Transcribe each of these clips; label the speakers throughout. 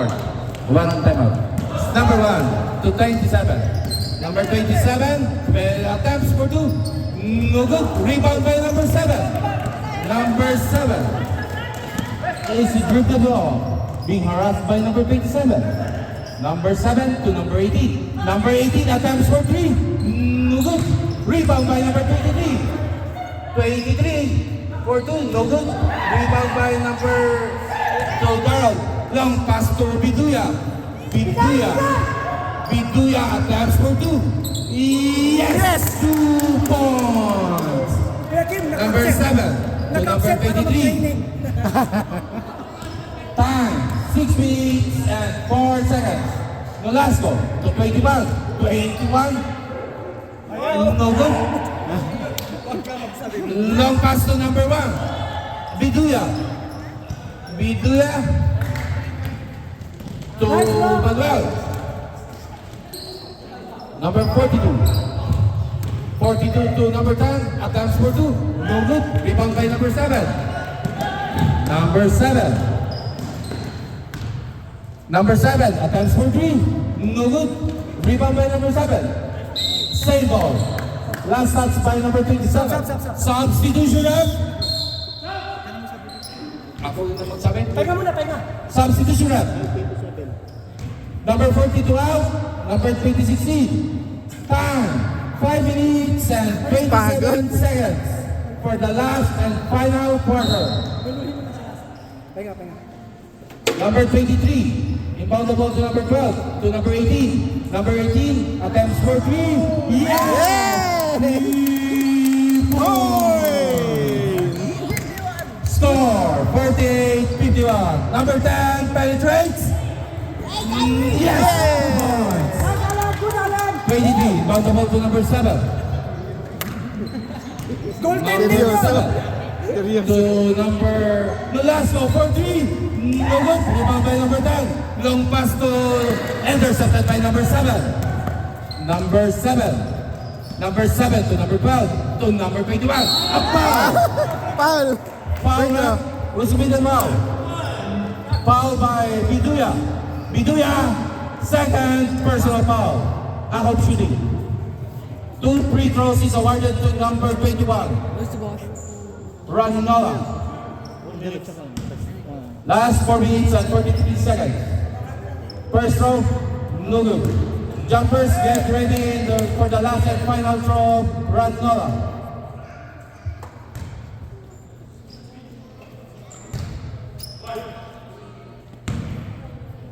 Speaker 1: One timeout. Number 1 to 27. Number 27, attempts for 2. No good. Rebound by number 7. Number 7 is dribbling the ball. Being harassed by number 27. Number 7 to number 18. Number 18 attempts for 3. No good. Rebound by number 23. 23 for 2. No good. Rebound by number 12. Darrell. Long pass to Biduya. Biduya attempts for 2. Yes! 2 points. Number 7 to number 23. Time, 6 minutes and 4 seconds. Nolasco to 21. 21. No good. Long pass to number 1. Biduya to Manuel. Number 42. 42 to number 10. Attempts for 2. No good. Rebound by number 7. Number 7. Number 7. Attempts for 3. No good. Rebound by number 7. Same ball. Last touch by number 27. Substitution ref. Ako yung magsabi.
Speaker 2: Pahinga muna, pahinga.
Speaker 1: Substitution ref. Number 42 out. Number 26 in. Time. 5 minutes and 27 seconds for the last and final quarter.
Speaker 2: Pahinga, pahinga.
Speaker 1: Number 23. Inbound the ball to number 12. To number 18. Number 18. Attempts for 3. Yes! 3 points! Score 48-51. Number 10 penetrates. Yes! 2 points. 23. Inbound the ball to number 7. Number 7. To number Nolasco for 3. No good. Rebound by number 10. Long pass to intercepted by number 7. Number 7. Number 7 to number 12. To number 21. A foul!
Speaker 3: Foul!
Speaker 1: Foul na. Who's been the foul? Foul by Biduya. Biduya, second personal foul. Out of shooting. 2 free throws is awarded to number 21. Raninola. Last 4 minutes and 43 seconds. First throw, no good. Jumpers, get ready for the last and final throw, Raninola.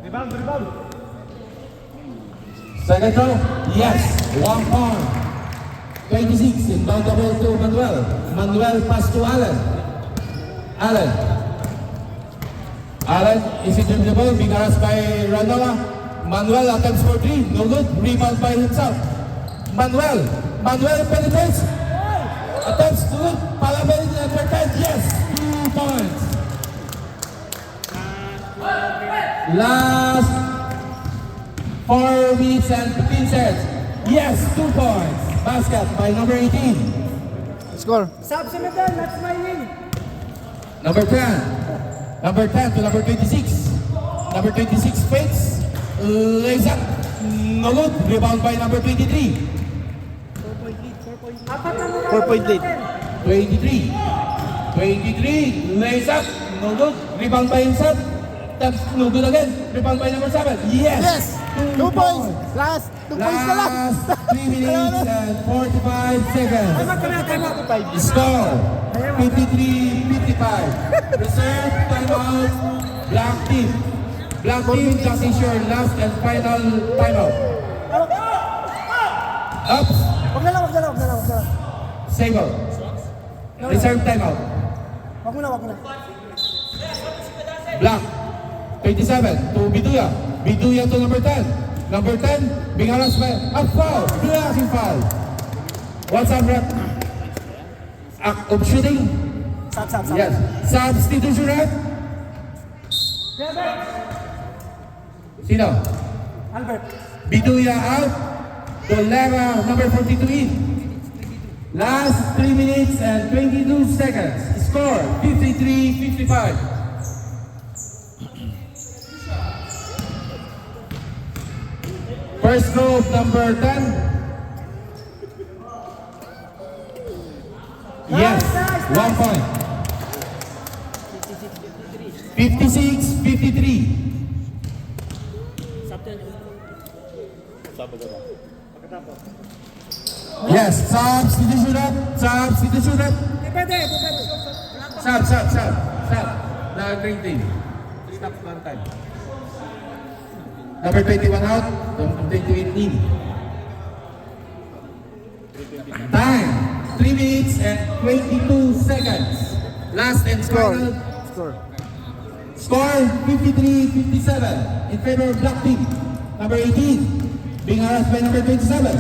Speaker 2: Rebound.
Speaker 1: Second throw, yes, 1 point. 26, inbound the ball to Manuel. Manuel pass to Allen. Allen is in the ball, being harassed by Raninola. Manuel attempts for 3, no good. Rebound by himself. Manuel penetrates. Attempts to good. Palabel number 10, yes, 2 points. Last 4 minutes and 15 seconds. Yes, 2 points. Basket by number 18.
Speaker 3: Score.
Speaker 2: Subsimitan, that's my win.
Speaker 1: Number 10. Number 10 to number 26. Number 26 fakes. Lays up. No good. Rebound by number 23.
Speaker 3: 4.8.
Speaker 1: 23. 23. Lays up. No good. Rebound by himself. That's no good again. Rebound by number 7. Yes.
Speaker 3: Yes! 2 points! Last 2 points na lang!
Speaker 1: Last 3 minutes and 45 seconds.
Speaker 2: Time
Speaker 1: Score 53-55. Reserve timeout. Black team. Black team, that is your last and final timeout. Ups.
Speaker 2: Wag na lang.
Speaker 1: Sable. Reserve timeout.
Speaker 2: Wag mo na.
Speaker 1: Black. 27 to Biduya. Biduya to number 10. Number 10, being harassed by a foul. Blocking foul. What's up, rep? Act of shooting.
Speaker 2: Sab.
Speaker 1: Yes. Substitution rep. Sino?
Speaker 2: Albert.
Speaker 1: Biduya out. Dolera, number 42 in. Last 3 minutes and 22 seconds. Score 53-55. First group, number 10. Yes, 1 point. 56-53. Yes, substitution up. Substitution up.
Speaker 2: Pwede.
Speaker 1: Sub. The green team. Stop one time. Number 21 out. Number 28 in. Time. 3 minutes and 22 seconds. Last and final.
Speaker 3: Score.
Speaker 1: Score 53-57 in favor of black team. Number 18 being harassed by number 27.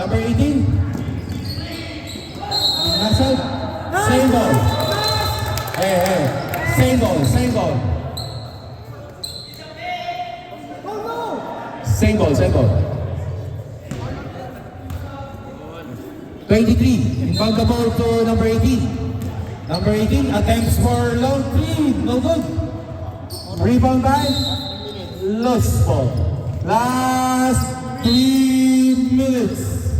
Speaker 1: Number 18. Nasal. Same ball. Hey. Same ball. Same ball. 23. Inbound the ball to number 18. Number 18 attempts for long three. No good. Rebound by loose ball. Last 3 minutes.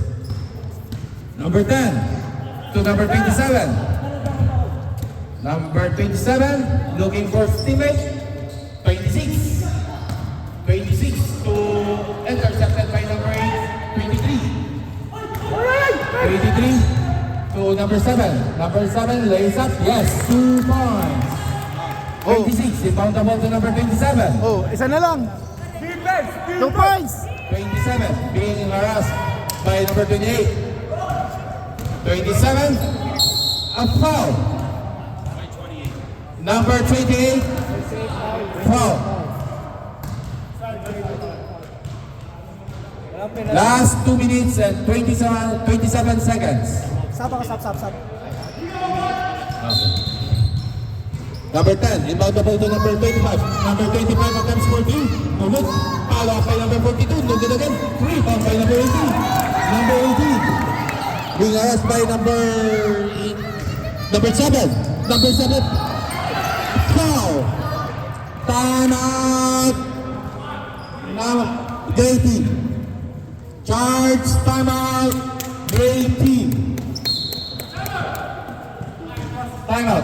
Speaker 1: Number 10 to number 27. Number 27 looking for teammate. 26 to intercepted by number 23. 23 to number 7. Number 7 lays up. Yes, 2 points. 26, inbound the ball to number 27.
Speaker 3: Oh, isa na lang. 2 points.
Speaker 1: 27 being harassed by number 28. 27, a foul. Number 28, foul. Last 2 minutes and 27 seconds.
Speaker 2: Sab.
Speaker 1: Number 10, inbound the ball to number 25. Number 25 attempts for 3. No good. Follow up by number 42. No good again. Rebound by number 18. Number 18. Being harassed by number 7. Number 7. Foul. Time out. Now, Gray team. Charge time out. Gray team. Time out.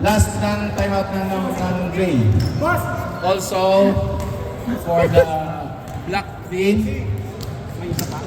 Speaker 1: Last ng timeout ng Gray. Also, for the black team, may isa pa.